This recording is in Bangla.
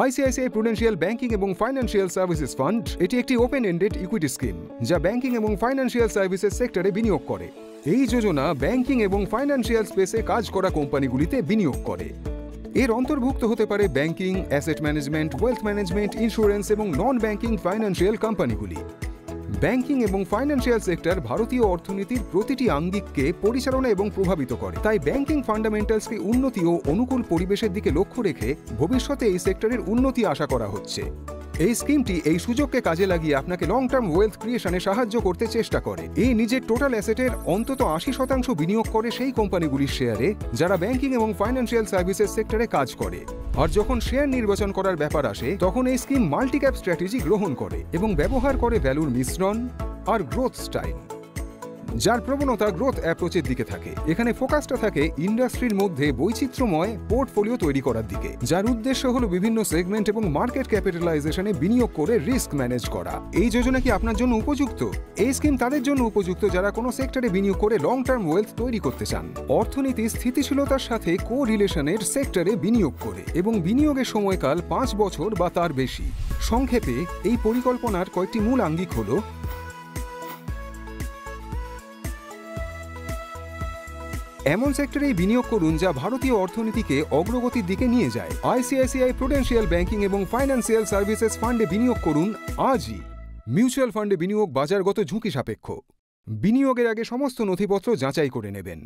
আইসিআইসিআই প্রুডেন্সিয়াল ব্যাংকিং এবং ফাইন্যান্সিয়াল সার্ভিসেস ফান্ড এটি একটি ওপেন এন্ডেড ইকুইটি স্কিম যা ব্যাংকিং এবং ফাইন্যান্সিয়াল সার্ভিসেস সেক্টরে বিনিয়োগ করে। এই যোজনা ব্যাংকিং এবং ফাইন্যান্সিয়াল স্পেসে কাজ করা কোম্পানিগুলিতে বিনিয়োগ করে। এর অন্তর্ভুক্ত হতে পারে banking, asset management, wealth management, insurance এবং নন ব্যাংকিং ফাইন্যান্সিয়াল কোম্পানিগুলি। ব্যাংকিং এবং ফাইন্যান্সিয়াল সেক্টর ভারতীয় অর্থনীতির প্রতিটি আঙ্গিককে পরিচালনা এবং প্রভাবিত করে। তাই ব্যাংকিং ফান্ডামেন্টালসকে উন্নতি ও অনুকূল পরিবেশের দিকে লক্ষ্য রেখে ভবিষ্যতে এই সেক্টরের উন্নতি আশা করা হচ্ছে। এই স্কিমটি এই সুযোগকে কাজে লাগিয়ে আপনাকে লং টার্ম ওয়েলথ ক্রিয়েশনে সাহায্য করতে চেষ্টা করে। এই নিজের টোটাল অ্যাসেটের অন্তত ৮০% বিনিয়োগ করে সেই কোম্পানিগুলির শেয়ারে যারা ব্যাংকিং এবং ফাইন্যান্সিয়াল সার্ভিসেস সেক্টরে কাজ করে। আর যখন শেয়ার নির্বাচন করার ব্যাপার আসে তখন এই স্কিম মাল্টি ক্যাপ স্ট্র্যাটেজি গ্রহণ করে এবং ব্যবহার করে ভ্যালুর মিশ্রণ আর গ্রোথ স্টাইল, যার প্রবণতা গ্রোথ অ্যাপ্রোচের দিকে থাকে। এখানে ফোকাসটা থাকে ইন্ডাস্ট্রির মধ্যে বৈচিত্র্যময় পোর্টফোলিও তৈরি করার দিকে, যার উদ্দেশ্য হলো বিভিন্ন সেগমেন্ট এবং মার্কেট ক্যাপিটালাইজেশনে বিনিয়োগ করে রিস্ক ম্যানেজ করা। এই যোজনা কি আপনার জন্য উপযুক্ত? এই স্কিম তাদের জন্য উপযুক্ত যারা কোনো সেক্টরে বিনিয়োগ করে লং টার্ম ওয়েলথ তৈরি করতে চান, অর্থনীতি স্থিতিশীলতার সাথে কো রিলেশনের সেক্টরে বিনিয়োগ করে এবং বিনিয়োগের সময়কাল 5 বছর বা তার বেশি। সংক্ষেপে এই পরিকল্পনার কয়েকটি মূল আঙ্গিক হলো: এমন সেক্টরেই বিনিয়োগ করুন যা ভারতীয় অর্থনীতিকে অগ্রগতির দিকে নিয়ে যায়। আইসিআইসিআই প্রুডেন্সিয়াল ব্যাংকিং এবং ফাইন্যান্সিয়াল সার্ভিসেস ফান্ডে বিনিয়োগ করুন আজই। মিউচুয়াল ফান্ডে বিনিয়োগ বাজারগত ঝুঁকি সাপেক্ষ। বিনিয়োগের আগে সমস্ত নথিপত্র যাচাই করে নেবেন।